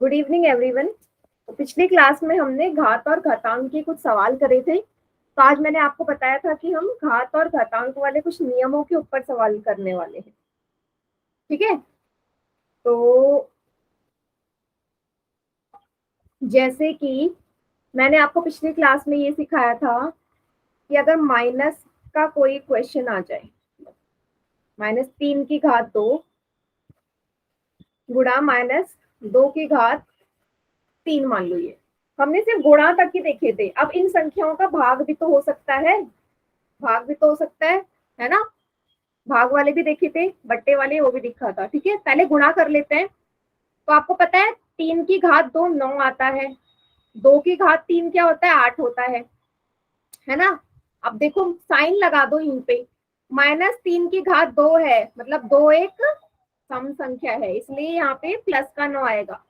Good evening everyone. तो पिछली class में हमने घात और घातांक के कुछ सवाल करे थे। तो आज मैंने आपको बताया था कि हम घात और घातांक वाले कुछ नियमों के ऊपर सवाल करने वाले हैं। ठीक है, तो जैसे कि मैंने आपको पिछली क्लास में ये सिखाया था कि अगर माइनस का कोई क्वेश्चन आ जाए, -3 की घात 2 गुणा -2 की घात 3 मान लो। ये हमने सिर्फ गुणा तक ही देखे थे। अब इन संख्याओं का भाग भी तो हो सकता है, भाग भी तो हो सकता है ना। भाग वाले भी देखे थे, बट्टे वाले वो भी दिखा था। ठीक है, पहले गुणा कर लेते हैं। तो आपको पता है 3 की घात 2 9 आता है, 2 की घात 3 क्या होता है, 8 होता है ना। अब देखो साइन लगा दो यहीं पे, -3 की घात 2 है, मतलब 2 एक सम संख्या है, इसलिए यहाँ पे प्लस का 9 आएगा।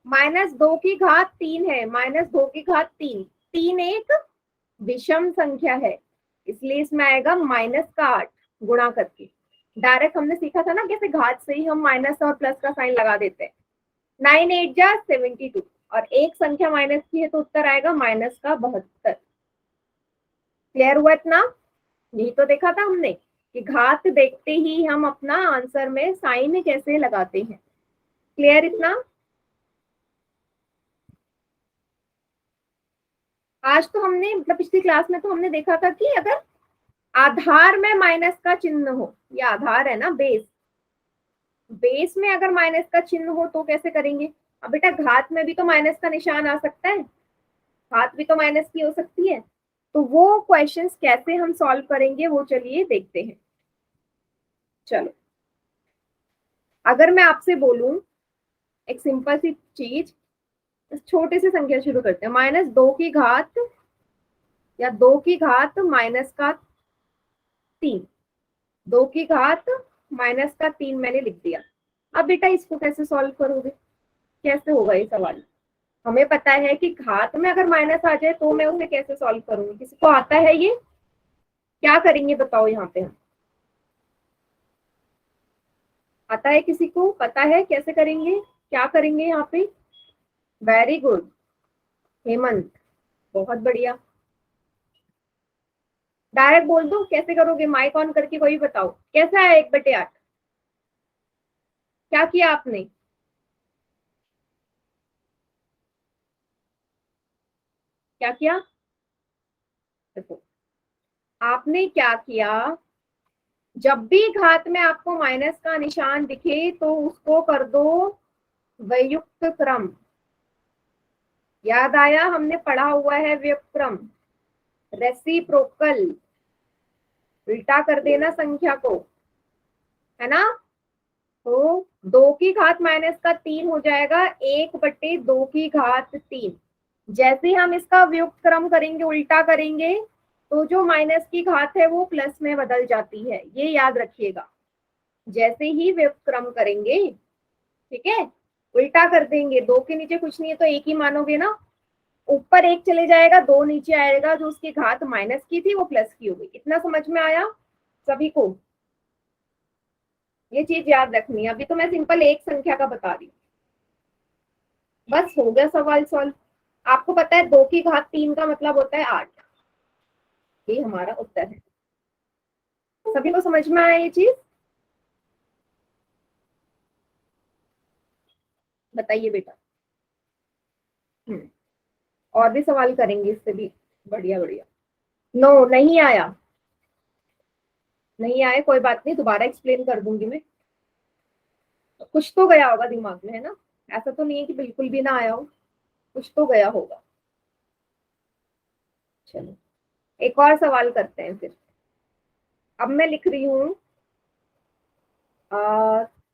-2 की घात 3 है, -2 की घात 3, 3 एक विषम संख्या है, इसलिए इसमें आएगा -8 गुणा करके। डायरेक्ट हमने सीखा था ना कैसे घात से ही हम माइनस और प्लस का साइन लगा देते हैं। 9 8 जा 72, और एक संख्या माइनस की है तो उत्तर आएगा -72। क्लियर हुआ इतना? यही तो देखा था हमने कि घात देखते ही हम अपना आंसर में साइन कैसे लगाते हैं। क्लियर इतना? आज तो हमने मतलब पिछली क्लास में तो हमने देखा था कि अगर आधार में माइनस का चिन्ह हो, ये आधार है ना, बेस, बेस में अगर माइनस का चिन्ह हो तो कैसे करेंगे। अब बेटा घात में भी तो माइनस का निशान आ सकता है, घात भी तो माइनस की हो सकती है। तो वो क्वेश्चंस कैसे हम सॉल्व करेंगे वो चलिए देखते हैं। चलो, अगर मैं आपसे बोलूं एक सिंपल सी चीज, छोटे से संख्या शुरू करते हैं, -2 की घात या 2 की घात -3, 2 की घात -3 मैंने लिख दिया। अब बेटा इसको कैसे सॉल्व करोगे, कैसे होगा ये सवाल। हमें पता है कि घात में अगर माइनस आ जाए तो मैं उसे कैसे सॉल्व करूंगी, किसी को आता है ये? क्या करेंगे बताओ यहाँ पे हम, आता है किसी को, पता है कैसे करेंगे, क्या करेंगे यहाँ पे? वेरी गुड हेमंत, बहुत बढ़िया। डायरेक्ट बोल दो कैसे करोगे, माइक ऑन करके कोई बताओ कैसा है 1/8, क्या किया आपने? क्या किया? देखो आपने क्या किया, जब भी घात में आपको माइनस का निशान दिखे तो उसको कर दो व्युक्त क्रम। याद आया, हमने पढ़ा हुआ है व्युक्त क्रम, रेसिप्रोकल, उल्टा कर देना संख्या को, है ना। तो 2 की घात -3 हो जाएगा 1/2 की घात 3। जैसे ही हम इसका व्युक्त क्रम करेंगे, उल्टा करेंगे, तो जो माइनस की घात है वो प्लस में बदल जाती है, ये याद रखिएगा। जैसे ही व्युक्त क्रम करेंगे, ठीक है, उल्टा कर देंगे, 2 के नीचे कुछ नहीं है तो 1 ही मानोगे ना, ऊपर 1 चले जाएगा, 2 नीचे आएगा, जो उसकी घात माइनस की थी वो प्लस की हो गई। इतना समझ में आया सभी को? ये चीज याद रखनी है। अभी तो मैं सिंपल एक संख्या का बता रही हूँ, बस हो गया सवाल सॉल्व। आपको पता है 2 की घात 3 का मतलब होता है 8, ये हमारा उत्तर है। सभी को समझ में आया ये चीज? बताइए बेटा। और भी सवाल करेंगे इससे भी बढ़िया बढ़िया। नो नहीं आया, नहीं आया कोई बात नहीं, दोबारा एक्सप्लेन कर दूंगी मैं। कुछ तो गया होगा दिमाग में, है ना, ऐसा तो नहीं है कि बिल्कुल भी ना आया हो, कुछ तो गया होगा। चलो एक और सवाल करते हैं फिर। अब मैं लिख रही हूँ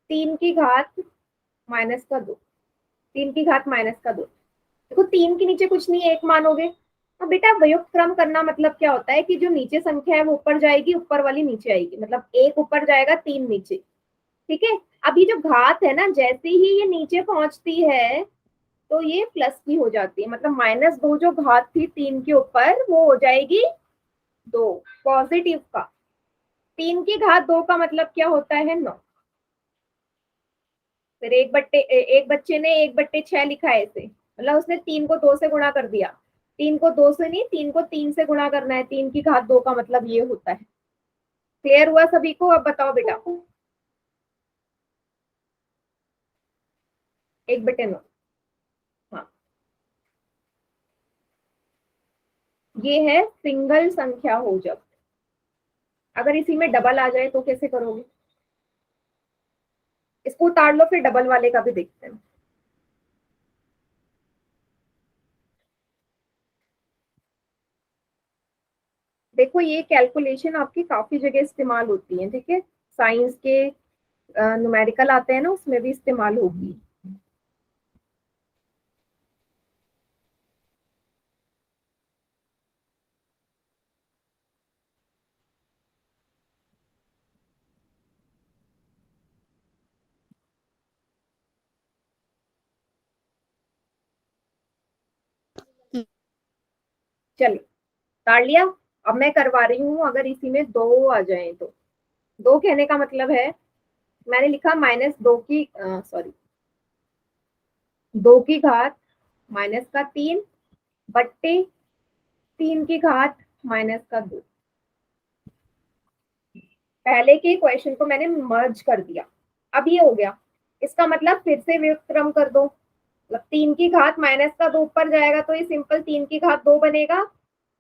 3 की घात -2, 3 की घात -2। देखो 3 के नीचे कुछ नहीं है, 1 मानोगे। अब बेटा संयुक्त क्रम करना मतलब क्या होता है कि जो नीचे संख्या है वो ऊपर जाएगी, ऊपर वाली नीचे आएगी, मतलब 1 ऊपर जाएगा 3 नीचे। ठीक है, अब ये जो घात है ना, जैसे ही ये नीचे पहुंचती है तो ये प्लस की हो जाती है, मतलब -2 जो घात थी 3 के ऊपर वो हो जाएगी 2, पॉजिटिव का। 3 की घात 2 का मतलब क्या होता है, 9। फिर एक बच्चे ने 1/6 लिखा है इसे, मतलब उसने 3 को 2 से गुणा कर दिया। 3 को 2 से नहीं, 3 को 3 से गुणा करना है। 3 की घात 2 का मतलब ये होता है। क्लियर हुआ सभी को? अब बताओ बेटा। 1/9। हाँ, ये है सिंगल संख्या हो जब। अगर इसी में डबल आ जाए तो कैसे करोगे? इसको उतार लो, फिर डबल वाले का भी देखते हैं। देखो, ये कैलकुलेशन आपकी काफी जगह इस्तेमाल होती है, ठीक है। साइंस के न्यूमेरिकल आते हैं ना, उसमें भी इस्तेमाल होगी। चलिए, उतार लिया। अब मैं करवा रही हूँ, अगर इसी में 2 आ जाए तो। 2 कहने का मतलब है, मैंने लिखा -2 की सॉरी, 2 की घात -3 बट्टे 3 की घात -2। पहले के क्वेश्चन को मैंने मर्ज कर दिया, अब ये हो गया। इसका मतलब फिर से व्युत्क्रम कर दो, मतलब 3 की घात -2 ऊपर जाएगा तो ये सिंपल 3 की घात 2 बनेगा।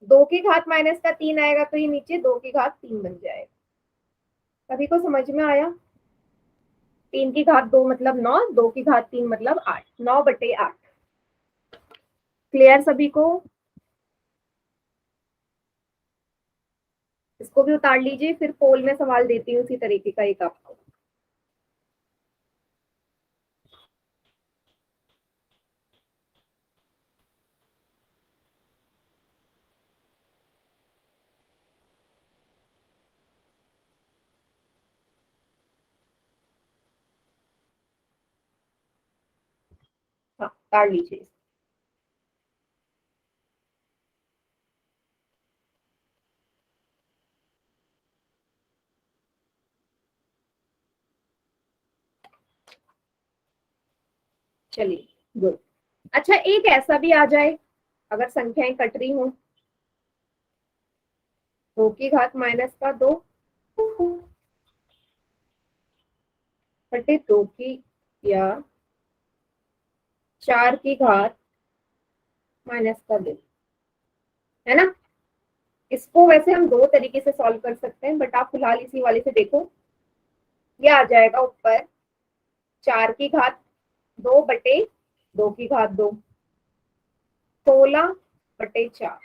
2 की घात -3 आएगा तो ये नीचे 2 की घात 3 बन जाएगा। सभी को समझ में आया? 3 की घात 2 मतलब 9, 2 की घात 3 मतलब 8, 9/8। क्लियर सभी को? इसको भी उतार लीजिए, फिर पोल में सवाल देती हूँ उसी तरीके का एक आपको। हाँ, उतार लीजिए। चलिए, गुड। अच्छा, एक ऐसा भी आ जाए, अगर संख्याएं कट रही हो, 2 की घात -2 बटे 2 की, या 4 की घात -2, है ना। इसको वैसे हम 2 तरीके से सॉल्व कर सकते हैं, बट आप फिलहाल इसी वाले से देखो। ये आ जाएगा ऊपर 4 की घात 2 बटे 2 की घात 2, 16/4।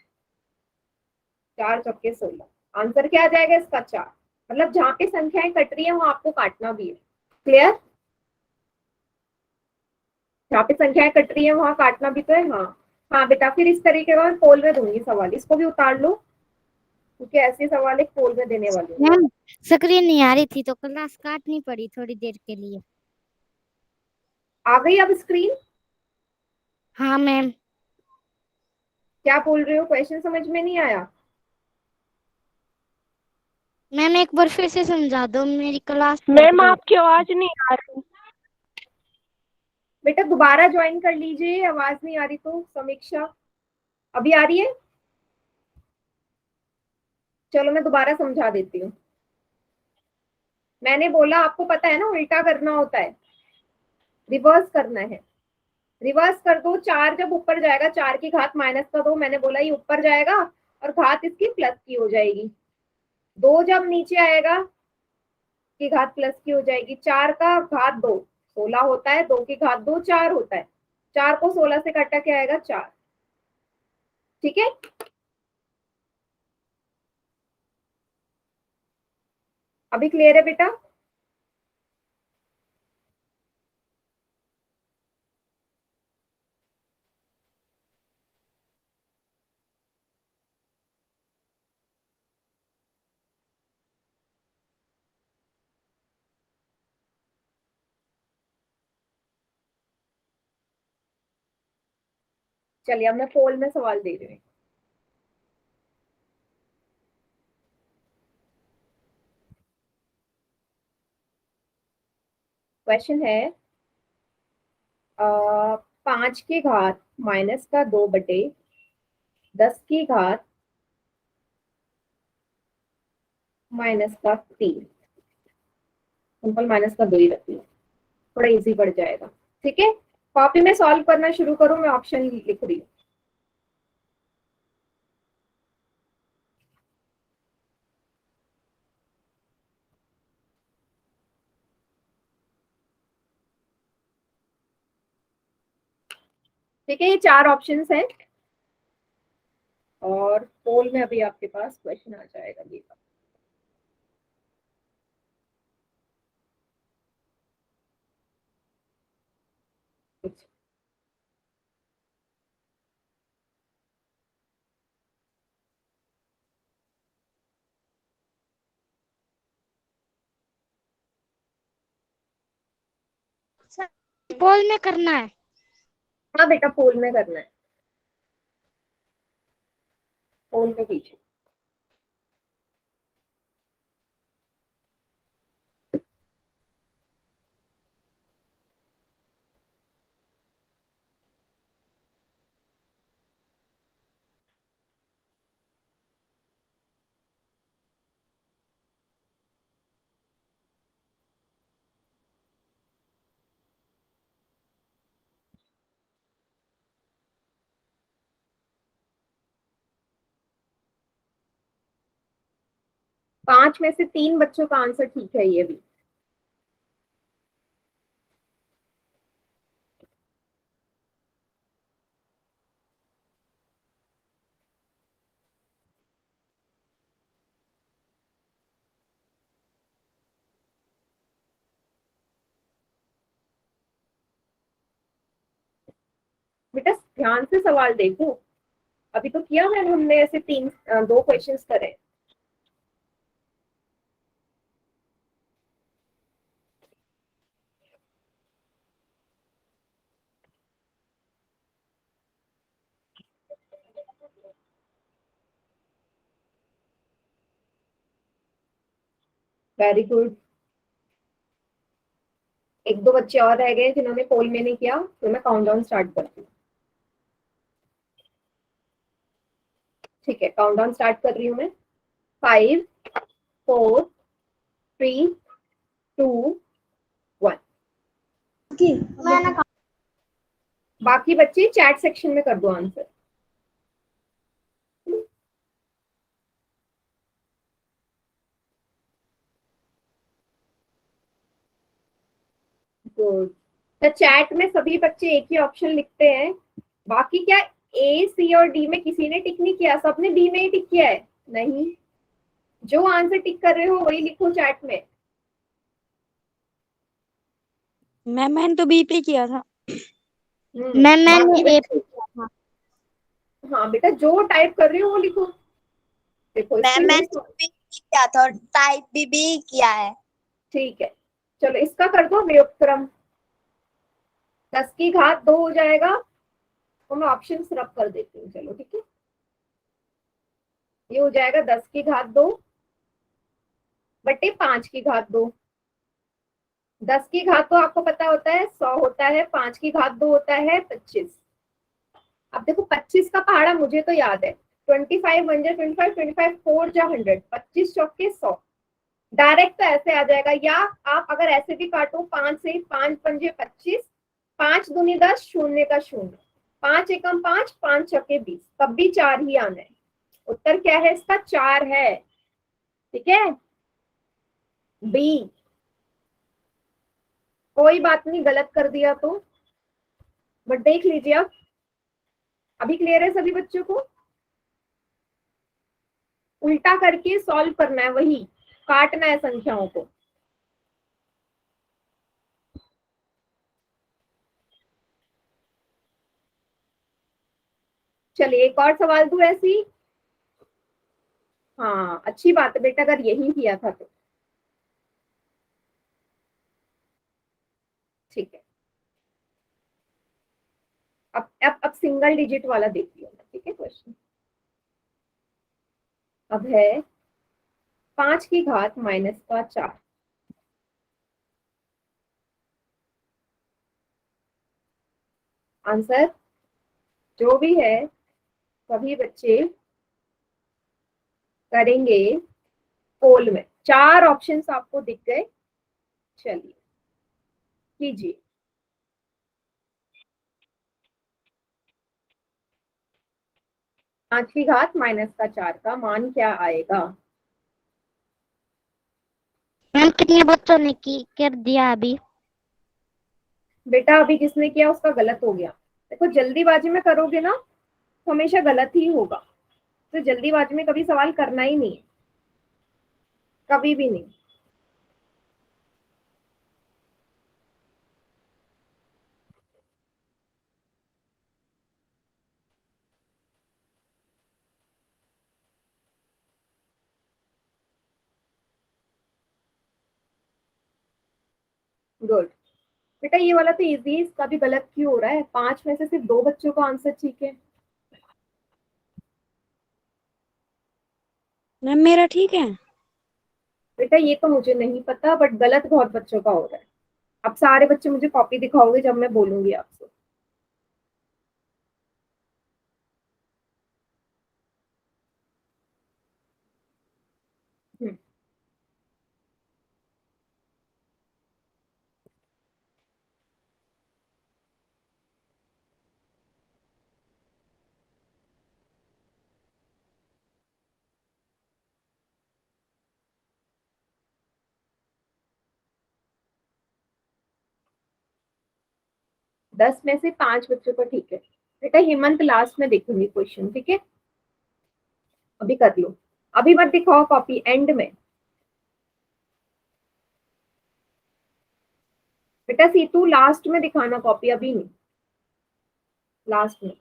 4 चौके 16। आंसर क्या आ जाएगा इसका? 4। मतलब जहां पे संख्याएं कट रही है वहां आपको काटना भी है। क्लियर? जहाँ पे संख्याएं कट रही है वहां काटना भी तो है। हाँ, हाँ बेटा, फिर इस तरीके का मैं पोल में दूंगी सवाल, इसको भी उतार लो, क्योंकि ऐसे सवाल एक पोल में देने वाली हूँ। मैम, स्क्रीन नहीं आ रही थी तो क्लास काटनी पड़ी थोड़ी देर के लिए। आ गई अब स्क्रीन? हाँ मैम। क्या बोल रहे हो? क्वेश्चन समझ में नहीं आया? मैम एक बार फिर से समझा दो, मेरी क्लास कट मैम गई। आपकी आवाज नहीं आ रही। बेटा दोबारा ज्वाइन कर लीजिए, आवाज नहीं आ रही तो। समीक्षा, अभी आ रही है? चलो मैं दोबारा समझा देती हूँ। मैंने बोला, आपको पता है ना उल्टा करना होता है, रिवर्स करना है। रिवर्स कर दो। 4 जब ऊपर जाएगा, 4 की घात -2, मैंने बोला ये ऊपर जाएगा और घात इसकी प्लस की हो जाएगी। 2 जब नीचे आएगा, की घात प्लस की हो जाएगी। 4 का घात 2 16 होता है, 2 की घात 2 4 होता है। 4 को 16 से काटा क्या आएगा? 4। ठीक है। अभी क्लियर है बेटा? चलिए, अब मैं पोल में सवाल दे रही हूँ। क्वेश्चन है, 5 की घात माइनस का 2 बटे 10 की घात माइनस का 3। सिंपल माइनस का 2 ही रखती हूँ, थोड़ा इजी पड़ जाएगा। ठीक है, कॉपी में सॉल्व करना शुरू करो, मैं ऑप्शन लिख रही हूँ। ठीक है, ये 4 ऑप्शंस हैं और पोल में अभी आपके पास क्वेश्चन आ जाएगा ये का। पोल में करना है। हाँ बेटा, पोल में करना है, पोल में कीजिए। पांच में से 3 बच्चों का आंसर ठीक है ये भी। बेटा ध्यान से सवाल देखो, अभी तो किया है हमने, ऐसे 2 क्वेश्चंस करे। Very good. एक दो बच्चे और रह गए जिन्होंने पोल में नहीं किया, तो मैं काउंटडाउन स्टार्ट करती हूँ। ठीक है, काउंटडाउन स्टार्ट कर रही हूँ मैं। 5 4 3 2 1। बाकी बच्चे चैट सेक्शन में कर दो आंसर। गुड। तो चैट में सभी बच्चे एक ही ऑप्शन लिखते हैं, बाकी क्या ए सी और डी में किसी ने टिक नहीं किया? सबने बी में ही टिक किया है? नहीं, जो आंसर टिक कर रहे हो वही लिखो चैट में। मैंने तो बी पे किया था। मैंने बाकी ए बच्चे, पे किया था। हाँ बेटा जो टाइप कर रहे हो वो लिखो। देखो मैंने इसके भी किया था और टाइप भी किया है। ठीक है, चलो इसका कर दो व्युत्क्रम। 10 की घात 2 हो जाएगा, तो मैं ऑप्शन रब कर देती हूँ। चलो ठीक है, ये हो जाएगा 10 की घात 2 बटे 5 की घात 2। 10 की घात तो आपको पता होता है 100 होता है, 5 की घात 2 होता है 25। अब देखो 25 का पहाड़ा मुझे तो याद है, 25 1 जा 25, 25 4 जा 100, 25 चौके 100। डायरेक्ट तो ऐसे आ जाएगा, या आप अगर ऐसे भी काटो 5 से, 5 पंजे 25, 5 दूनी 10, शून्य का शून्य, 5 एकम 5, 5 चौके 20, तब भी 4 ही आना है। उत्तर क्या है इसका? 4 है। ठीक है, बी। कोई बात नहीं, गलत कर दिया तो, बट देख लीजिए अब। अभी क्लियर है सभी बच्चों को? उल्टा करके सॉल्व करना है, वही काटना है संख्याओं को। चलिए एक और सवाल दूं ऐसी। हाँ अच्छी बात है बेटा, अगर यही किया था तो। ठीक है, अब सिंगल डिजिट वाला देख लियो। ठीक है, क्वेश्चन अब है 5 की घात माइनस का 4। आंसर जो भी है सभी बच्चे करेंगे पोल में। 4 ऑप्शंस आपको दिख गए, चलिए कीजिए। 5 की घात -4 का मान क्या आएगा? मैम कितने बच्चों ने की कर दिया अभी? बेटा अभी जिसने किया उसका गलत हो गया। देखो जल्दीबाजी में करोगे ना तो हमेशा गलत ही होगा, तो जल्दीबाजी में कभी सवाल करना ही नहीं है, कभी भी नहीं। गुड बेटा, ये वाला तो इजी है, इसका भी गलत क्यों हो रहा है? 5 में से सिर्फ 2 बच्चों का आंसर ठीक है। मैम मेरा ठीक है। बेटा ये तो मुझे नहीं पता, बट गलत बहुत बच्चों का हो रहा है। अब सारे बच्चे मुझे कॉपी दिखाओगे जब मैं बोलूंगी आपसे। हम्म, 10 में से 5 बच्चों का ठीक है। बेटा हेमंत लास्ट में देखूंगी क्वेश्चन, ठीक है? अभी कर लो, अभी मत दिखाओ कॉपी, एंड में। बेटा सीतू लास्ट में दिखाना कॉपी, अभी नहीं, लास्ट में।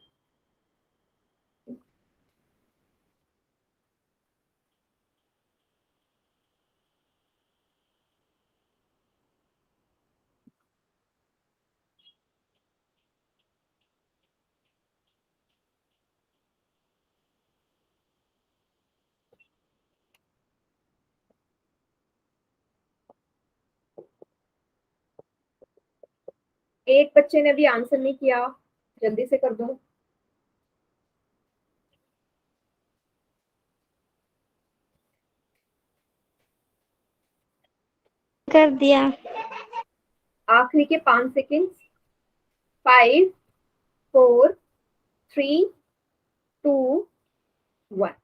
एक बच्चे ने भी आंसर नहीं किया, जल्दी से कर दो। कर दिया। आखिरी के 5 सेकेंड। 5 4 3 2 1।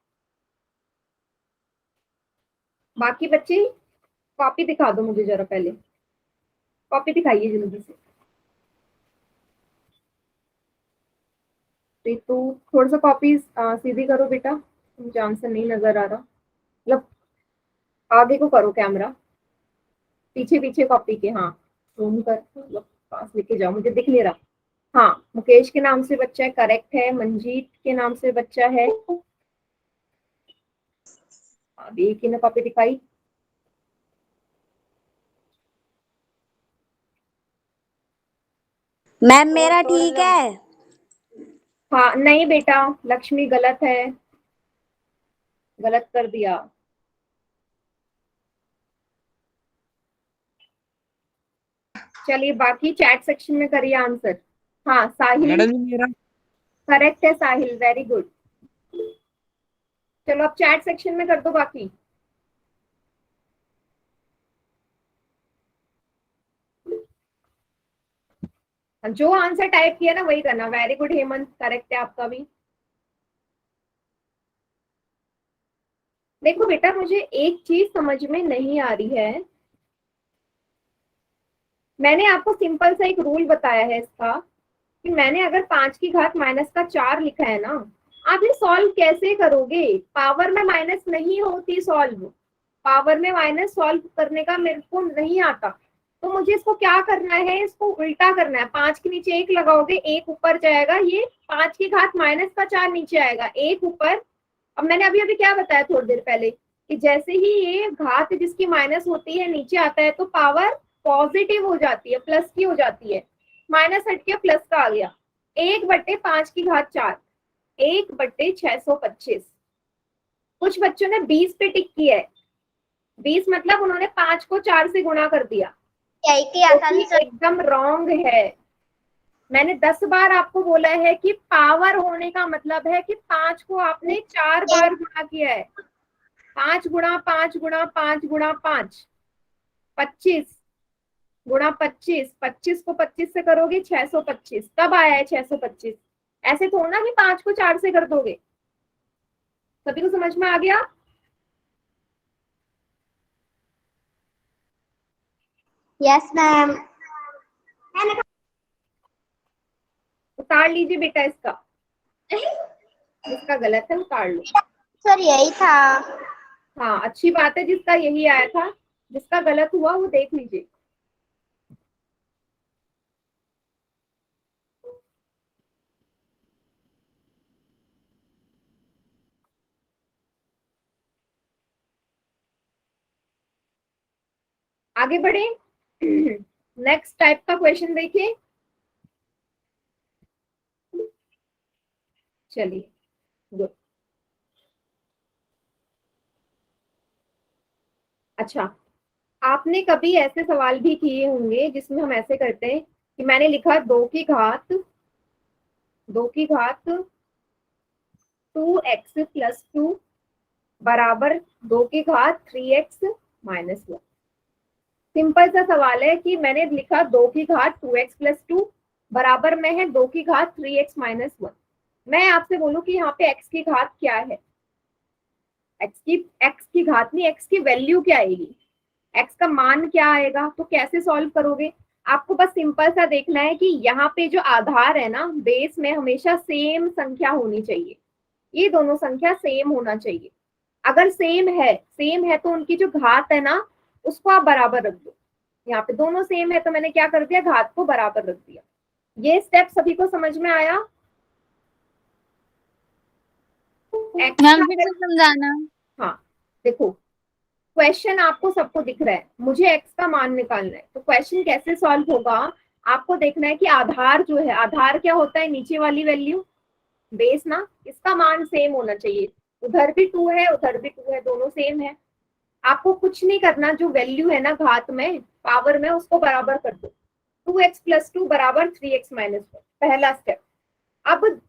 बाकी बच्चे कॉपी दिखा दो मुझे जरा, पहले कॉपी दिखाइए जल्दी से। तो थोड़ा सा कॉपी सीधी करो बेटा, मुझे आंसर नहीं नजर आ रहा। मतलब आगे को करो कैमरा, पीछे पीछे कॉपी के, हाँ जूम कर, मतलब पास लेके जाओ, मुझे दिख नहीं रहा। हाँ मुकेश के नाम से बच्चा है, करेक्ट है। मंजीत के नाम से बच्चा है, अभी एक ही ने कॉपी दिखाई। मैम मेरा ठीक है। हाँ नहीं बेटा, लक्ष्मी गलत है, गलत कर दिया। चलिए बाकी चैट सेक्शन में करिए आंसर। हाँ साहिल मैडम जी मेरा करेक्ट है, साहिल वेरी गुड। चलो अब चैट सेक्शन में कर दो बाकी। जो आंसर टाइप किया ना वही करना। वेरी गुड हेमंत, करेक्ट है आपका भी। देखो बेटा मुझे एक चीज समझ में नहीं आ रही है, मैंने आपको सिंपल सा एक रूल बताया है इसका, कि मैंने अगर 5 की घात -4 लिखा है ना, आप ये सॉल्व कैसे करोगे? पावर में माइनस नहीं होती सॉल्व, पावर में माइनस सॉल्व करने का मेरे को नहीं आता। तो मुझे इसको क्या करना है, इसको उल्टा करना है। 5 के नीचे 1 लगाओगे, 1 ऊपर जाएगा, ये 5 की घात -4 नीचे आएगा, 1 ऊपर। अब मैंने अभी अभी क्या बताया थोड़ी देर पहले, कि जैसे ही ये घात जिसकी माइनस होती है नीचे आता है तो पावर पॉजिटिव हो जाती है, प्लस की हो जाती है। माइनस हट के प्लस का आ गया, 1/5 की घात 4, 1/625। कुछ बच्चों ने 20 पे टिक किया है, 20 मतलब उन्होंने 5 को 4 से गुणा कर दिया, यही किया था तो सर। एकदम रॉन्ग है। मैंने 10 बार आपको बोला है कि पावर होने का मतलब है कि 5 को आपने 4 बार गुणा किया है। 5 गुणा 5 गुणा 5 गुणा 5, 25 गुणा 25, 25 को 25 से करोगे 625। कब आया है 625? ऐसे थोड़ा ना कि 5 को 4 से कर दोगे। सभी को समझ में आ गया? Yes ma'am. उतार लीजिए बेटा इसका, जिसका गलत है उतार लो। सर यही था। हाँ अच्छी बात है, जिसका यही आया था। जिसका गलत हुआ वो देख लीजिए। आगे बढ़े। नेक्स्ट टाइप का क्वेश्चन देखिए। चलिए गुड। अच्छा, आपने कभी ऐसे सवाल भी किए होंगे जिसमें हम ऐसे करते हैं कि मैंने लिखा 2 की घात 2x + 2 बराबर 2 की घात 3x - 1। सिंपल सा सवाल है कि मैंने लिखा 2 की घात 2x + 2 बराबर में है 2 की घात 3x - 1। मैं आपसे बोलूं कि यहाँ पे x की घात क्या है, x की घात नहीं, x की वैल्यू क्या आएगी, x का मान क्या आएगा, तो कैसे सॉल्व करोगे? आपको बस सिंपल सा देखना है कि यहाँ पे जो आधार है ना, बेस में हमेशा सेम संख्या होनी चाहिए। ये दोनों संख्या सेम होना चाहिए। अगर सेम है तो उनकी जो घात है ना, उसको आप बराबर रख दो। यहाँ पे दोनों सेम है तो मैंने क्या कर दिया, घात को बराबर रख दिया। ये स्टेप सभी को समझ में आया? मैम फिर से समझाना। हाँ देखो, क्वेश्चन आपको सबको दिख रहा है, मुझे x का मान निकालना है, तो क्वेश्चन कैसे सॉल्व होगा? आपको देखना है कि आधार जो है, आधार क्या होता है, नीचे वाली वैल्यू, बेस ना, इसका मान सेम होना चाहिए। उधर भी 2 है, उधर भी 2 है, दोनों सेम है। आपको कुछ नहीं करना, जो वैल्यू है ना घात में, पावर में, उसको बराबर कर दो। 2x + 2 बराबर 3x - 1, पहला स्टेप। अब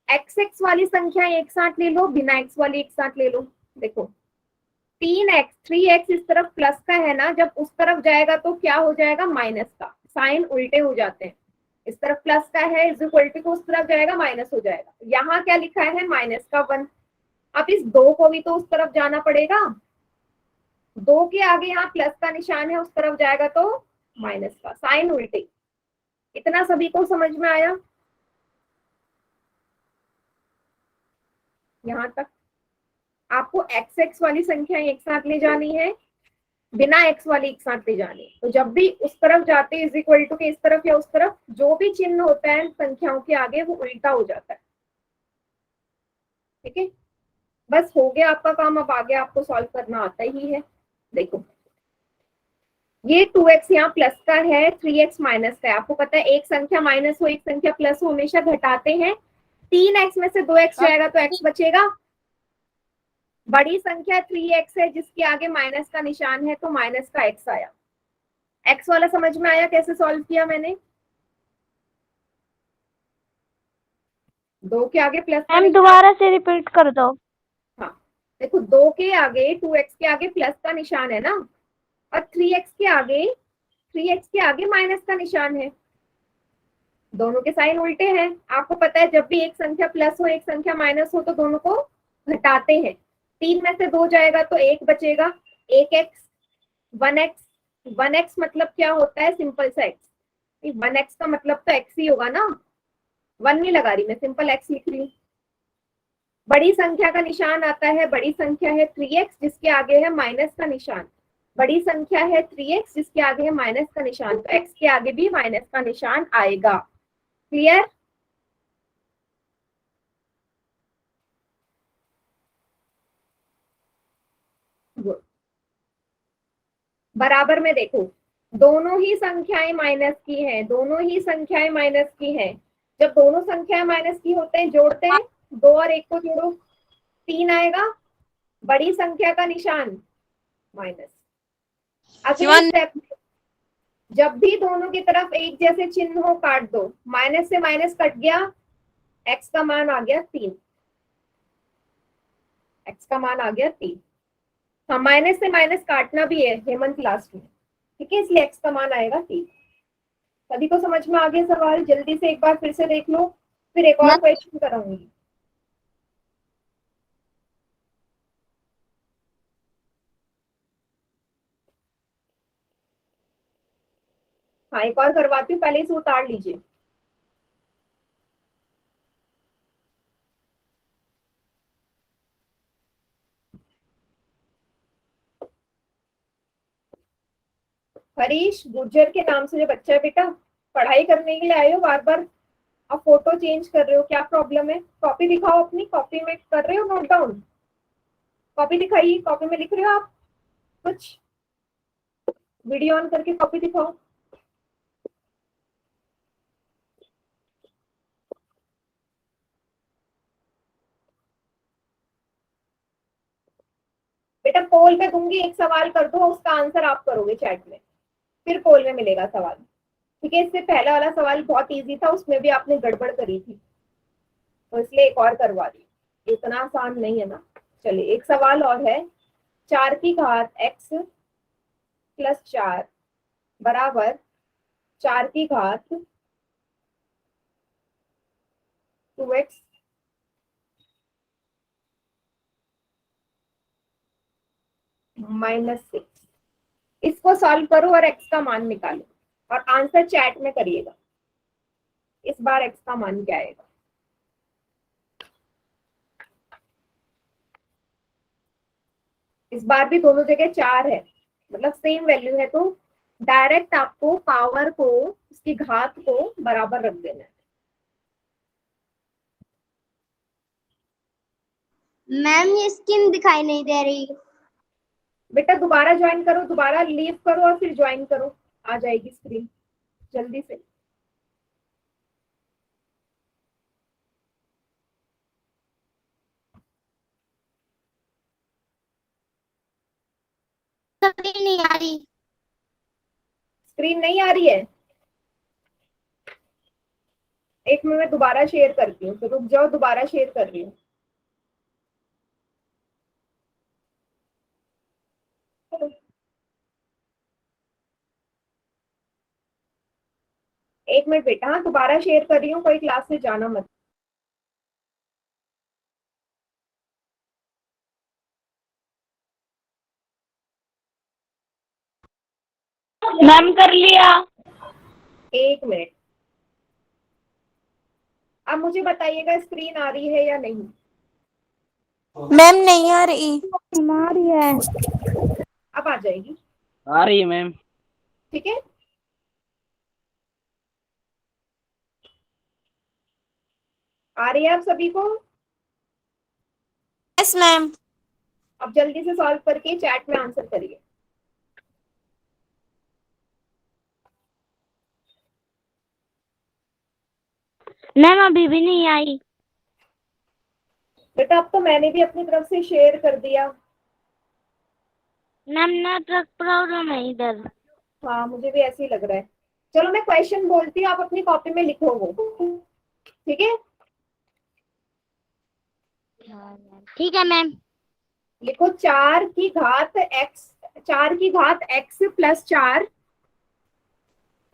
x वाली संख्या एक साथ ले लो, बिना x वाली एक साथ ले लो। देखो 3x 3x इस तरफ प्लस का है ना, जब उस तरफ जाएगा तो क्या हो जाएगा, माइनस का। साइन उल्टे हो जाते हैं। इस तरफ प्लस का है, इज इक्वल टू, उस तरफ जाएगा माइनस हो जाएगा। यहाँ क्या लिखा है, -1। अब इस 2 को भी तो उस तरफ जाना पड़ेगा। 2 के आगे यहाँ प्लस का निशान है, उस तरफ जाएगा तो माइनस का, साइन उल्टे। इतना सभी को समझ में आया? यहाँ तक आपको x वाली संख्या एक साथ ले जानी है, बिना x वाली एक साथ ले जानी है। तो जब भी उस तरफ जाते हैं, इज इक्वल टू के इस तरफ या उस तरफ, जो भी चिन्ह होता है संख्याओं के आगे वो उल्टा हो जाता है। ठीक है, बस हो गया आपका काम। अब आगे आपको सॉल्व करना आता ही है। देखो ये 2x यहाँ प्लस का है, 3x माइनस का है। आपको पता है एक संख्या माइनस हो एक संख्या प्लस हो हमेशा घटाते हैं। 3x में से 2x जाएगा तो x बचेगा। बड़ी संख्या 3x है जिसके आगे माइनस का निशान है, तो माइनस का x आया। x वाला समझ में आया कैसे सॉल्व किया मैंने? 2 के आगे प्लस का मैम दोबारा से रिपीट कर दो। हाँ देखो 2 के आगे 2x के आगे प्लस का निशान है ना, और 3x के आगे माइनस का निशान है। दोनों के साइन उल्टे हैं। आपको पता है जब भी एक संख्या प्लस हो एक संख्या माइनस हो तो दोनों को घटाते हैं। 3 में से 2 जाएगा तो 1 बचेगा। 1x 1x मतलब क्या होता है, सिंपल सा x। 1x का मतलब तो x ही होगा ना, 1 नहीं लगा रही मैं, सिंपल x लिख रही हूँ। बड़ी संख्या का निशान आता है, बड़ी संख्या है 3x जिसके आगे है माइनस का निशान। बड़ी संख्या है 3x जिसके आगे है माइनस का निशान, तो x के आगे भी माइनस का निशान आएगा। क्लियर? गुड। बराबर में देखो दोनों ही संख्याएं माइनस की हैं, दोनों ही संख्याएं माइनस की हैं। जब दोनों संख्याएं माइनस की होते हैं जोड़ते हैं, 2 और 1 को जोड़ो 3 आएगा। बड़ी संख्या का निशान माइनस। अगले स्टेप जब भी दोनों की तरफ एक जैसे चिन्ह हो काट दो, माइनस से माइनस कट गया, एक्स का मान आ गया 3, एक्स का मान आ गया 3। हाँ, माइनस से माइनस काटना भी है हेमंत लास्ट में, ठीक है, इसलिए एक्स का मान आएगा 3। सभी को समझ में आ गया सवाल? जल्दी से एक बार फिर से देख लो, फिर एक और क्वेश्चन कराऊंगी। हाँ, एक और करवाती हूँ, पहले इसे उतार लीजिए। हरीश गुर्जर के नाम से जो बच्चा है बेटा, पढ़ाई करने के लिए आए हो, बार बार आप फोटो चेंज कर रहे हो, क्या प्रॉब्लम है? कॉपी दिखाओ, अपनी कॉपी में कर रहे हो नोट डाउन? कॉपी दिखाइए, कॉपी में लिख रहे हो आप कुछ? वीडियो ऑन करके कॉपी दिखाओ। बेटा पोल पे दूंगी, एक सवाल कर दो, उसका आंसर आप करोगे चैट में, फिर पोल में मिलेगा सवाल, ठीक है? इससे पहला वाला सवाल बहुत इजी था, उसमें भी आपने गड़बड़ करी थी, तो इसलिए एक और करवा दी। इतना आसान नहीं है ना। चलिए एक सवाल और है, 4 की घात x प्लस 4 बराबर 4 की घात 2x माइनस 6। इसको सॉल्व करो और x का मान निकालो, और आंसर चैट में करिएगा। इस बार x का मान क्या आएगा? इस बार भी दोनों जगह 4 है, मतलब सेम वैल्यू है, तो डायरेक्ट आपको पावर को, उसकी घात को बराबर रख देना है। मैम ये स्क्रीन दिखाई नहीं दे रही। बेटा दोबारा ज्वाइन करो, दोबारा लीव करो और फिर ज्वाइन करो, आ जाएगी स्क्रीन जल्दी से। स्क्रीन नहीं आ रही। स्क्रीन नहीं आ रही है? एक मिनट में दोबारा शेयर करती हूँ, तो रुक जाओ, दोबारा शेयर कर रही हूँ। एक मिनट बेटा, हाँ दोबारा शेयर कर रही हूँ, कोई क्लास से जाना मत। मैम कर लिया। एक मिनट, अब मुझे बताइएगा स्क्रीन आ रही है या नहीं? मैम नहीं आ रही। आ रही है। अब आ जाएगी, आ रही है मैम। ठीक है। आ रही है आप सभी को? Yes ma'am. अब जल्दी से सॉल्व करके चैट में आंसर करिए। मैम अभी भी नहीं आई। बेटा अब तो मैंने भी अपनी तरफ से शेयर कर दिया। मैम नेटवर्क प्रॉब्लम है इधर। हाँ मुझे भी ऐसे ही लग रहा है। चलो मैं क्वेश्चन बोलती हूँ, आप अपनी कॉपी में लिखो वो, ठीक है? ठीक है मैम। लिखो 4 की घात x, 4 की घात x प्लस 4,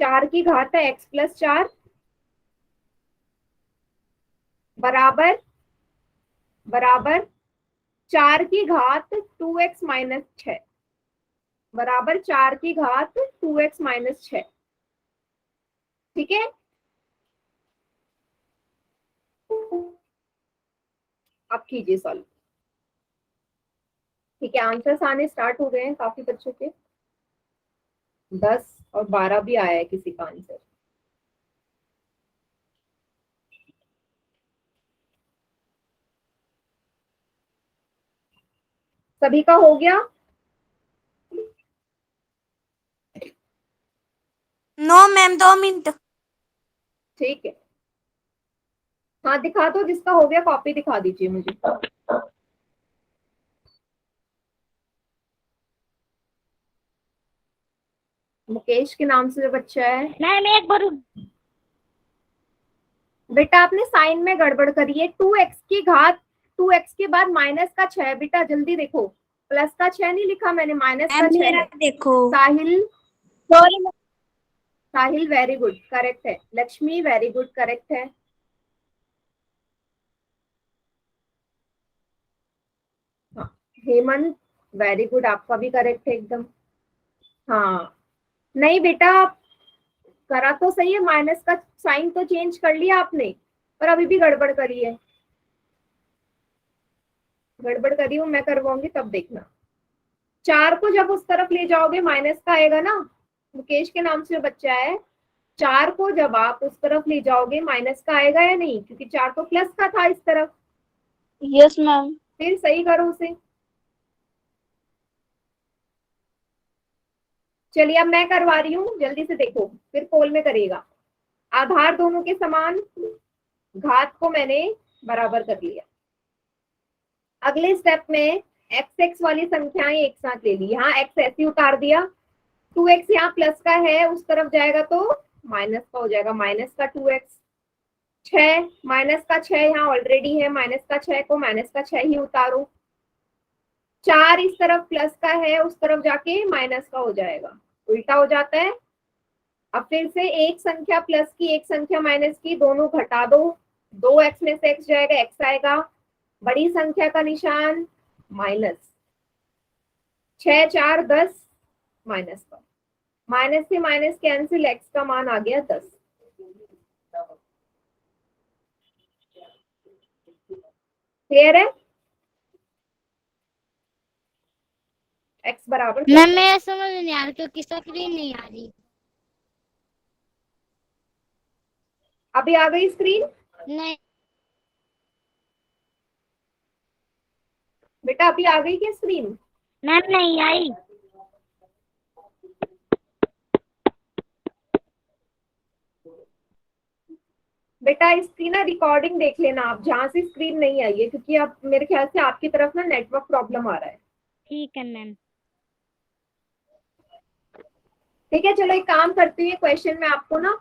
4 की घात है x प्लस 4 बराबर बराबर 4 की घात 2x माइनस 6, बराबर 4 की घात 2x माइनस 6, ठीक है? अब कीजिए सॉल्व। ठीक है, आंसर्स आने स्टार्ट हो गए हैं काफी बच्चों के, 10 और 12 भी आया है किसी का आंसर। सभी का हो गया? No ma'am, 2 minute. ठीक है, हाँ दिखा दो, जिसका हो गया कॉपी दिखा दीजिए मुझे। मुकेश के नाम से जो बच्चा है, मैम एक बार बेटा आपने साइन में गड़बड़ करी है। 2x की घात 2x के बाद माइनस का 6, बेटा जल्दी देखो, प्लस का 6 नहीं लिखा मैंने, माइनस का 6 मेरा है। देखो। साहिल, सॉरी मैम। साहिल वेरी गुड, करेक्ट है। लक्ष्मी वेरी गुड, करेक्ट है। हाँ, हेमंत वेरी गुड, आपका भी करेक्ट है एकदम। हाँ, नहीं बेटा, करा तो सही है, माइनस का साइन तो चेंज कर लिया आपने, पर अभी भी गड़बड़ करी है। गड़बड़ करी हूँ मैं, करवाऊंगी तब देखना। 4 को जब उस तरफ ले जाओगे माइनस का आएगा ना, मुकेश के नाम से जो बच्चा है, 4 को जब आप उस तरफ ले जाओगे माइनस का आएगा या नहीं, क्योंकि 4 तो प्लस का था इस तरफ। Yes ma'am. फिर सही करो उसे। चलिए अब मैं करवा रही हूँ, जल्दी से देखो, फिर पोल में करिएगा। आधार दोनों के समान, घात को मैंने बराबर कर लिया। अगले स्टेप में एक्स एक्स वाली संख्याएं एक साथ ले ली, यहाँ एक्स ऐसे उतार दिया। 2x यहाँ प्लस का है, उस तरफ जाएगा तो माइनस का हो जाएगा, माइनस का 2x। 6 माइनस का 6 यहाँ ऑलरेडी है, माइनस का 6 को माइनस का 6 ही उतारो। 4 इस तरफ प्लस का है, उस तरफ जाके माइनस का हो जाएगा, उल्टा हो जाता है। अब फिर से एक संख्या प्लस की एक संख्या माइनस की, दोनों घटा दो, 2x में से x जाएगा, x आएगा, बड़ी संख्या का निशान माइनस। 6 4 10, माइनस का, माइनस से माइनस कैंसिल, x का मान आ गया 10। क्लियर है? x बराबर मैम मैं समझ नहीं आ रहा क्योंकि स्क्रीन नहीं आ रही। अभी आ गई स्क्रीन? नहीं बेटा अभी आ गई क्या स्क्रीन? मैम नहीं आई। बेटा इसकी ना रिकॉर्डिंग देख लेना आप, जहां से स्क्रीन नहीं आई है, क्योंकि अब मेरे ख्याल से आपकी तरफ ना नेटवर्क प्रॉब्लम आ रहा है। ठीक है मैम। ठीक है, चलो एक काम करती हूँ, क्वेश्चन में आपको ना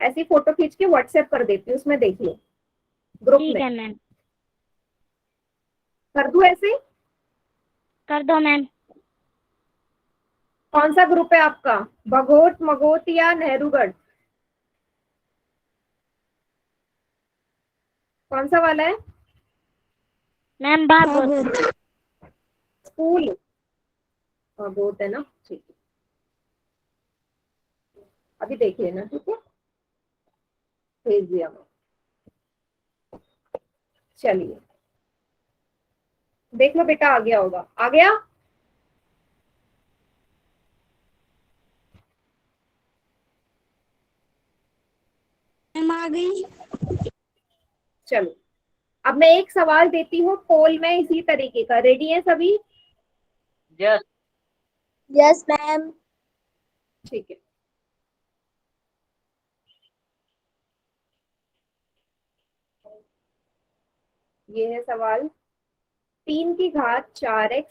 ऐसी फोटो खींच के व्हाट्सएप कर देती हूँ, उसमें देख लो ग्रुप ठीक में। है मैम। कर दूं ऐसे? कर दो मैम। कौन सा ग्रुप है आपका, भगोट मगोट या नेहरूगढ़, कौन सा वाला है? मैम भागवत। स्कूल भगोट है ना, ठीक है, अभी देख लेना, ठीक है, भेज दिया मैं। चलिए देख लो बेटा, आ गया होगा, आ गया। मैम आ गई। चलो अब मैं एक सवाल देती हूँ पोल में इसी तरीके का, रेडी है सभी? यस। Yes ma'am. ठीक है, ये है सवाल। 3 की घात 4x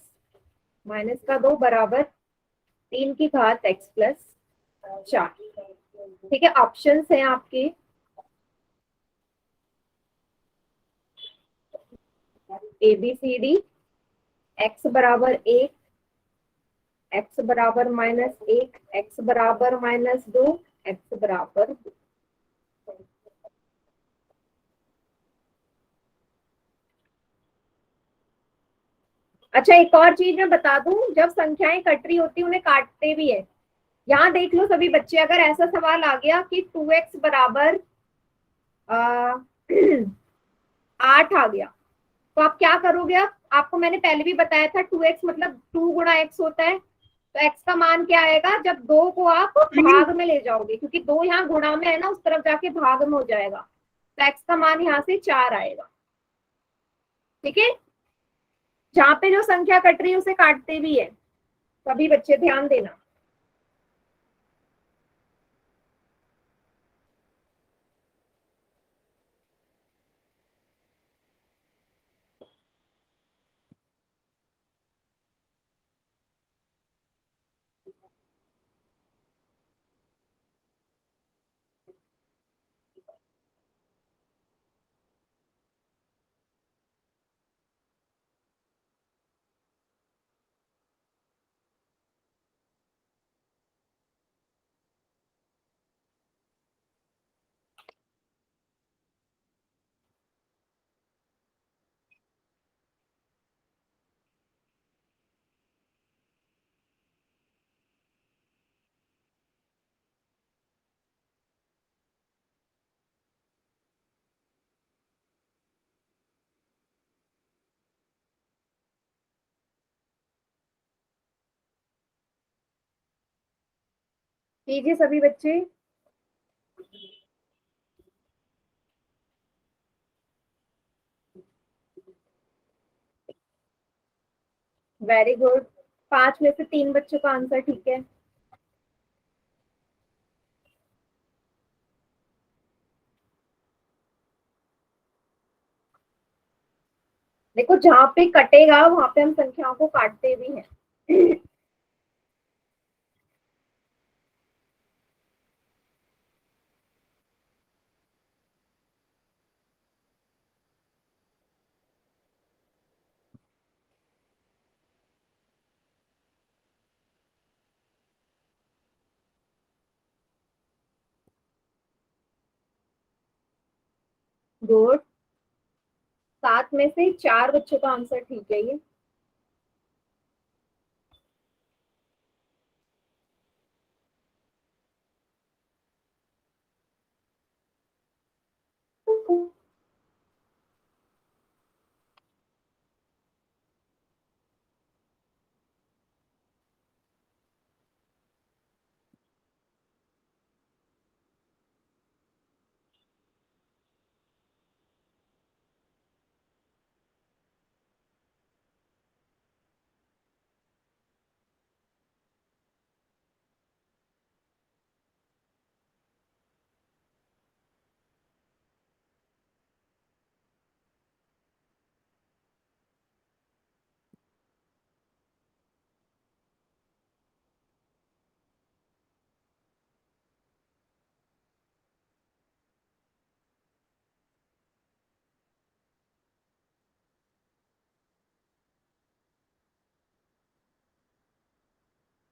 माइनस का 2 बराबर 3 की घात x प्लस 4। ठीक है, ऑप्शंस हैं आपके, A B C D. x बराबर 1, x बराबर -1, x बराबर -2, x बराबर 2। अच्छा एक और चीज मैं बता दूं, जब संख्याएं कट रही होती उन्हें काटते भी है। यहाँ देख लो सभी बच्चे, अगर ऐसा सवाल आ गया कि 2x बराबर 8 आ गया, तो आप क्या करोगे? अब आपको मैंने पहले भी बताया था, 2x मतलब 2 गुणा x होता है, तो x का मान क्या आएगा जब 2 को आप भाग में ले जाओगे, क्योंकि 2 यहाँ गुणा में है ना, उस तरफ जाके भाग में हो जाएगा, तो x का मान यहाँ से 4 आएगा। ठीक है, जहां पे जो संख्या कट रही है उसे काटते भी है, सभी बच्चे ध्यान देना। कीजिए सभी बच्चे। Very good. 5 में से 3 बच्चों का आंसर ठीक है। देखो जहां पे कटेगा वहां पे हम संख्याओं को काटते भी हैं। गुड। 7 में से 4 बच्चों का आंसर ठीक है ये।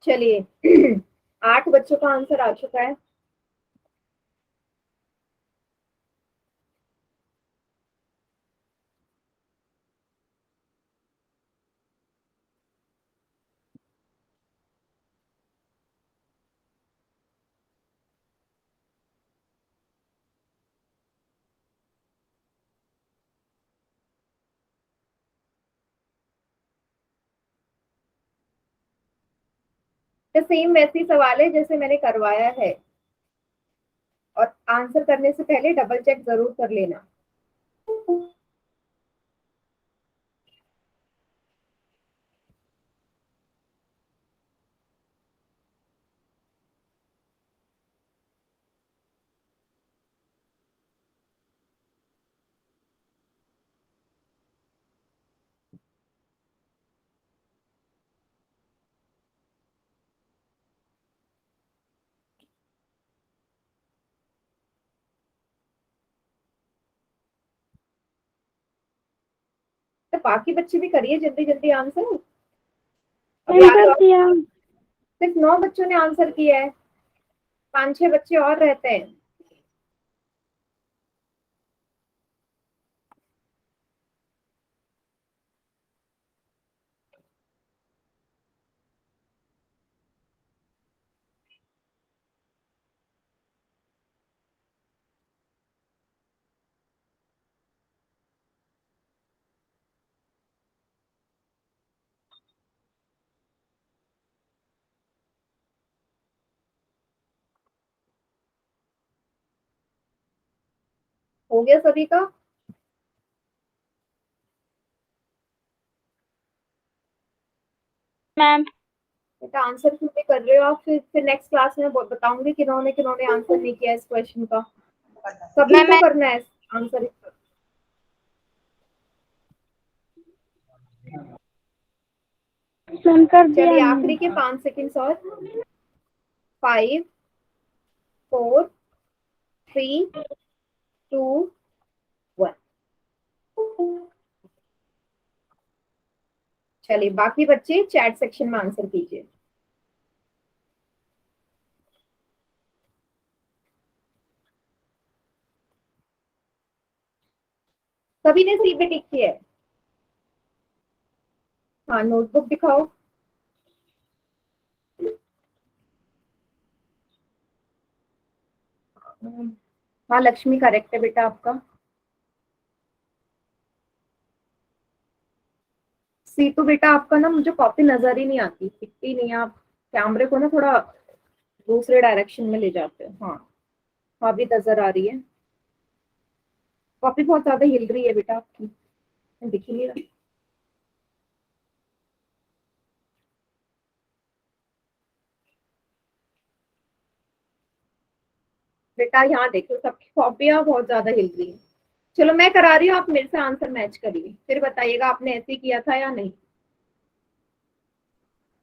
चलिए 8 बच्चों का आंसर आ चुका है। तो सेम वैसी सवाल है जैसे मैंने करवाया है, और आंसर करने से पहले डबल चेक जरूर कर लेना। तो बाकी बच्चे भी करिए जल्दी जल्दी आंसर। अब याद कर दिया। सिर्फ 9 बच्चों ने आंसर किया है, 5-6 बच्चे और रहते हैं। हो गया सभी का? मैम बेटा आंसर क्यों नहीं कर रहे हो आप? फिर नेक्स्ट क्लास में बताऊंगी किन्होंने किन्होंने आंसर नहीं किया इस क्वेश्चन का। सभी को करना है आंसर। सुनकर दिया चलिए मैम। आखिरी के 5 सेकंड्स और। 5 4 3 2 1। चलिए बाकी बच्चे चैट सेक्शन में आंसर कीजिए। सभी ने सी पे टिक किया है? हाँ नोटबुक दिखाओ। हाँ लक्ष्मी करेक्ट है बेटा आपका। सी तो बेटा आपका ना मुझे कॉपी नजर ही नहीं आती, दिखती नहीं है। आप कैमरे को ना थोड़ा दूसरे डायरेक्शन में ले जाते हैं। हाँ, हाँ भी नजर आ रही है। कॉपी बहुत ज्यादा हिल रही है बेटा आपकी, दिख ही नहीं रहा। बेटा यहाँ देखो, सबकी कॉपियां बहुत ज्यादा हिल रही है। चलो मैं करा रही हूँ, आप मेरे से आंसर मैच करिए, फिर बताइएगा आपने ऐसे किया था या नहीं।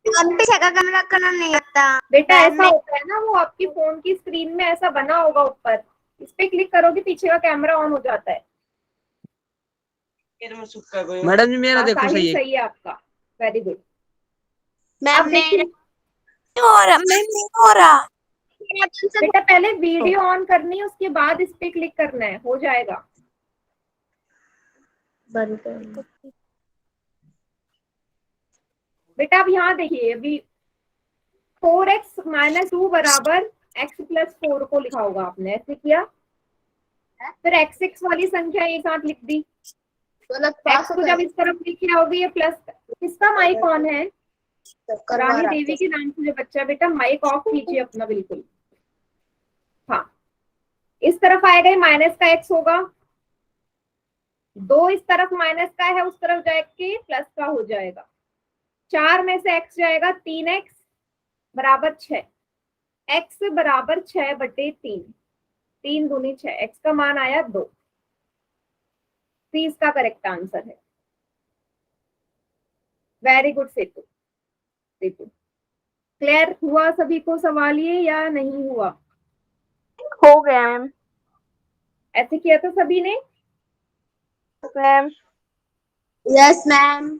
पीछे का कैमरा कलर नहीं आता। बेटा ऐसा होता है ना, वो आपकी फोन की स्क्रीन में ऐसा बना होगा ऊपर, इस पे क्लिक करोगे पीछे का कैमरा ऑन हो जाता है। मैडम जी मेरा देखो साहिल सही है। आपका, वेरी गुड। मैम देखिए नहीं हो रहा। बेटा पहले वीडियो ऑन करनी है, उसके बाद इस पे क्लिक करना है, हो जाएगा। बंद कर। बेटा अब यहाँ देखिए, अभी 4x - 2 बराबर x + 4 को लिखा होगा आपने, ऐसे किया। फिर x6 वाली संख्या एक साथ लिख दी। x को जब इस तरफ लिखी होगी ये प्लस। किसका माइक ऑन है? रानी देवी के नाम से जो बच्चा, बेटा माइक ऑफ कीजिए अपना बिल्कुल। हाँ, इस तरफ आएगा माइनस का x होगा, 2 इस तरफ माइनस का है, उस तरफ जाके प्लस का हो जाएगा। 4 में से x जाएगा 3x बराबर 6, x बराबर 6/3, 3 दूनी 6, x का मान आया 2। सी इसका करेक्ट आंसर है। वेरी गुड सेतु। सेतु क्लियर हुआ सभी को सवाल ये या नहीं हुआ? हो गया मैम। ऐसे किया था सभी ने? Ma'am yes ma'am.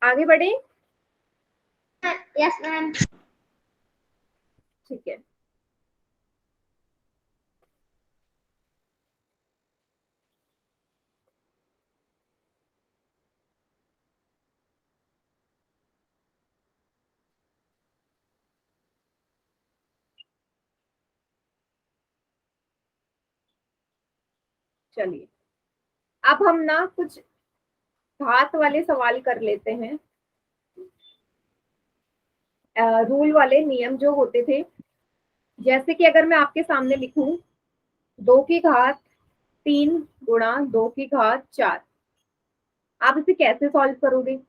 आगे बढ़े? Yes ma'am. ठीक है। चलिए अब हम ना कुछ घात वाले सवाल कर लेते हैं। रूल वाले नियम जो होते थे, जैसे कि अगर मैं आपके सामने लिखूं 2 की घात 3 गुणा 2 की घात 4, आप इसे कैसे सॉल्व करोगे?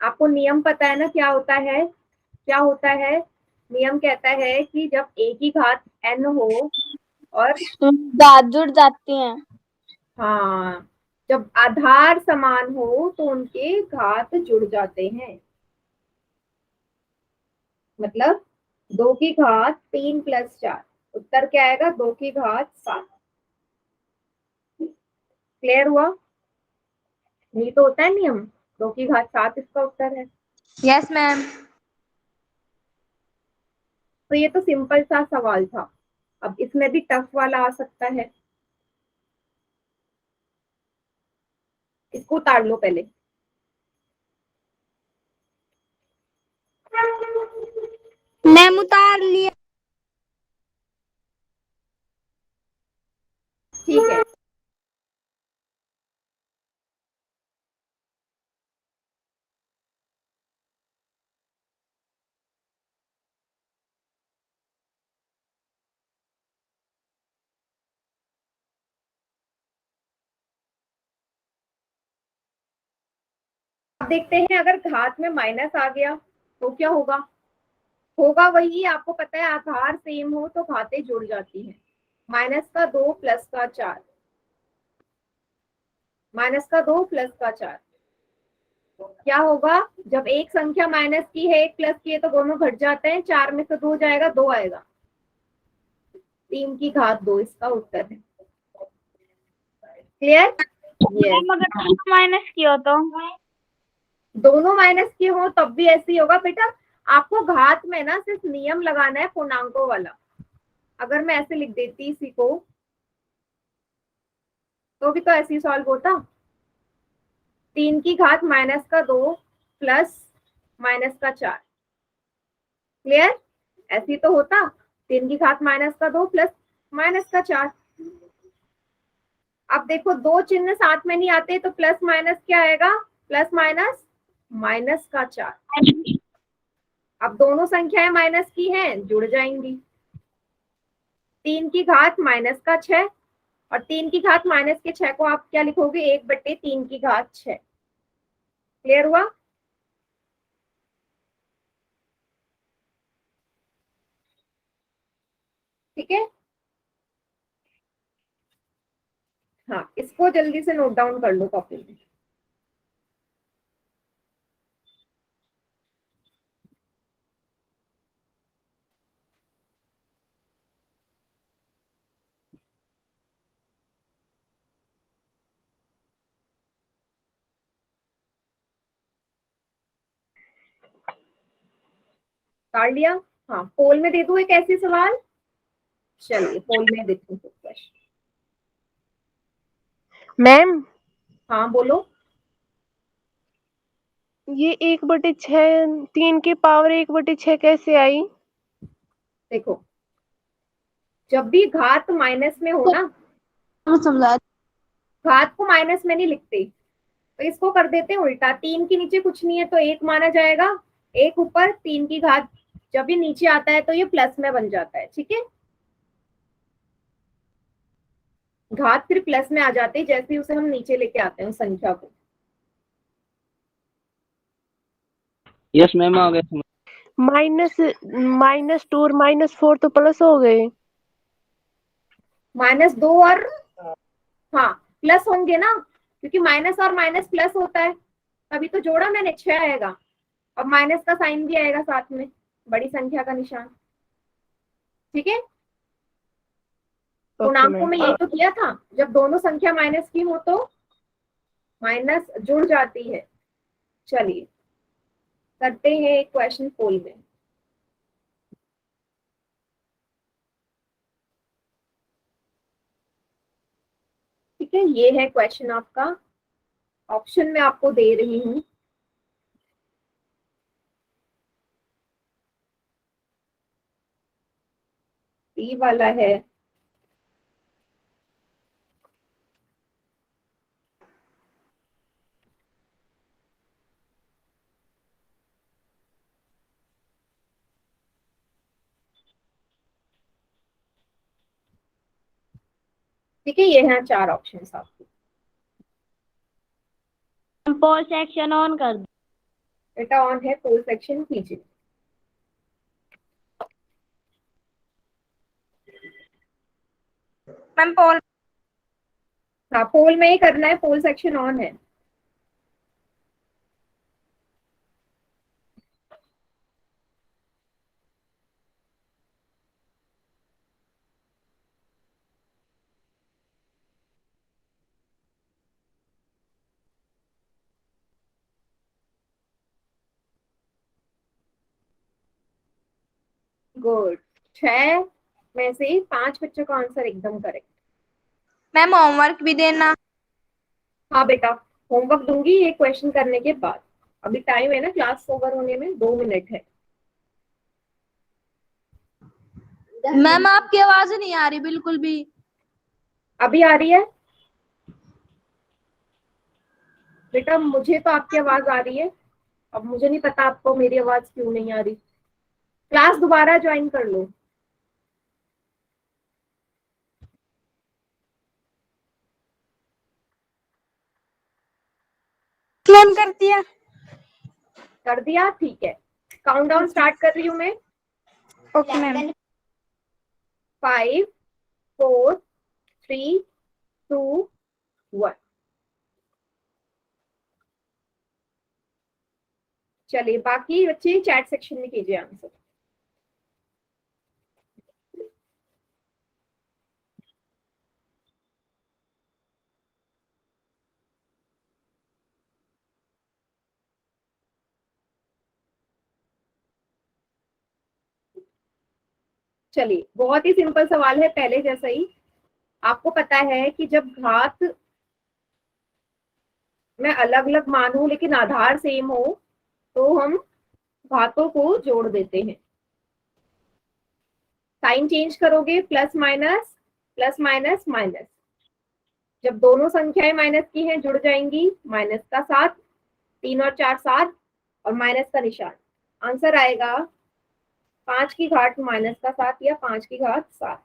आपको नियम पता है ना क्या होता है? क्या होता है? नियम कहता है कि जब a की घात n हो और दांत जुड़ जाती हैं। हाँ, जब आधार समान हो तो उनके घात जुड़ जाते हैं। मतलब 2 की घात 3 + 4, उत्तर क्या आएगा? 2 की घात 7। क्लियर हुआ? यही तो होता है नियम, 2 की घात 7 इसका उत्तर है। Yes ma'am. तो ये तो सिंपल सा सवाल था। अब इसमें भी टफ वाला आ सकता है, इसको उतार लो पहले। मैम उतार लिया। ठीक है, अब देखते हैं अगर घात में माइनस आ गया तो क्या होगा? होगा वही, आपको पता है आधार सेम हो तो घातें जुड़ जाती हैं। -2 + 4, -2 + 4 क्या होगा? जब एक संख्या माइनस की है एक प्लस की है तो दोनों घट जाते हैं, 4 में से 2 जाएगा, 2 आएगा, 3 की घात 2 इसका उत्तर है। क्लियर? मैम अगर माइनस किया तो? दोनों माइनस के हो तब भी ऐसे ही होगा बेटा। आपको घात में ना सिर्फ नियम लगाना है पूर्णांकों वाला। अगर मैं ऐसे लिख देती इसी को तो भी तो ऐसे ही सॉल्व होता। 3 की घात -2 प्लस -4। क्लियर? ऐसे ही तो होता, 3 की घात -2 प्लस -4। अब देखो दो चिन्ह साथ में नहीं आते तो प्लस माइनस क्या आएगा, प्लस माइनस माइनस का 4। अब दोनों संख्याएं माइनस की हैं, जुड़ जाएंगी। 3 की घात माइनस का 6 और 3 की घात माइनस के 6 को आप क्या लिखोगे, 1/3 की घात 6। क्लियर हुआ? ठीक है, हाँ इसको जल्दी से नोट डाउन कर लो कॉपी में। काट लिया? हाँ, पोल में दे दूं एक ऐसी सवाल। चलिए पोल में देती हूँ क्वेश्चन। मैम हाँ बोलो। ये 1/6 3 की पावर 1/6 कैसे आई? देखो जब भी घात माइनस में हो ना, समझा। घात को माइनस में नहीं लिखते, तो इसको कर देते हैं उल्टा। 3 के नीचे कुछ नहीं है तो 1 माना जाएगा, 1 ऊपर 3 की घात, जब ये नीचे आता है तो ये प्लस में बन जाता है। ठीक है, घात फिर प्लस में आ जाती है जैसे ही उसे हम नीचे लेके आते हैं उस संख्या को। यस मैम आ गया। -2 और -4 तो प्लस हो गए। -2 और हाँ प्लस होंगे ना, क्योंकि माइनस और माइनस प्लस होता है, तभी तो जोड़ा मैंने 6 आएगा और माइनस का साइन भी आएगा साथ में, बड़ी संख्या का निशान। ठीक है, पूर्णांकों में यही तो किया था, जब दोनों संख्या माइनस की हो तो माइनस जुड़ जाती है। चलिए करते हैं एक क्वेश्चन पोल में। ठीक है, ये है क्वेश्चन आपका, ऑप्शन में आपको दे रही हूं। सी वाला है, ठीक है, ये हैं 4 ऑप्शन आपके। पोल सेक्शन ऑन कर दो। बेटा ऑन है, पोल सेक्शन कीजिए। मैम पोल। हाँ पोल में ही करना है, पोल सेक्शन ऑन है। गुड, 6 में से 5 बच्चों का आंसर एकदम करेक्ट। मैम होमवर्क भी देना। हाँ बेटा, होमवर्क दूंगी ये क्वेश्चन करने के बाद। अभी टाइम है ना क्लास ओवर होने में, 2 मिनट है। मैम आपकी आवाज नहीं आ रही बिल्कुल भी। अभी आ रही है बेटा? मुझे तो आपकी आवाज आ रही है, अब मुझे नहीं पता आपको मेरी आवाज क्यों नहीं आ रही। क्लास दोबारा ज्वाइन कर लो। मैम कर दिया। कर दिया? ठीक है, काउंटडाउन स्टार्ट कर रही हूँ मैं। Okay ma'am. 5 4 3 2 1। चलिए बाकी बच्चे चैट सेक्शन में कीजिए आंसर। चलिए बहुत ही सिंपल सवाल है, पहले जैसा ही। आपको पता है कि जब घात में अलग अलग मान हो लेकिन आधार सेम हो तो हम घातों को जोड़ देते हैं। साइन चेंज करोगे, प्लस माइनस माइनस। जब दोनों संख्याएं माइनस की हैं जुड़ जाएंगी, माइनस का 7, 3 और 4 7 और माइनस का निशान, आंसर आएगा 5 की घात माइनस का 7 या 5 की घात 7,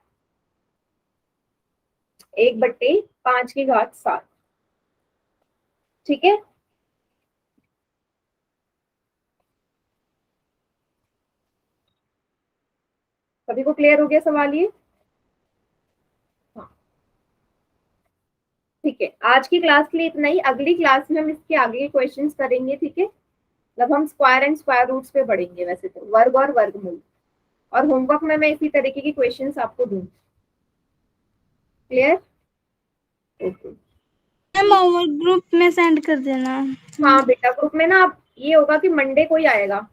1/5 की घात 7। ठीक है, सभी को क्लियर हो गया सवाल ये? हाँ, ठीक है, आज की क्लास के लिए इतना ही। अगली क्लास में हम इसके आगे के क्वेश्चंस करेंगे। ठीक है, मतलब हम स्क्वायर एंड स्क्वायर रूट्स पे पढ़ेंगे वैसे तो, वर्ग और वर्गमूल, और होमवर्क में मैं इसी तरीके की क्वेश्चंस आपको दूंगी। Clear? Okay, ma'am homework group में सेंड कर देना। हाँ बेटा, ग्रुप में ना आप, ये होगा कि मंडे को ही आएगा,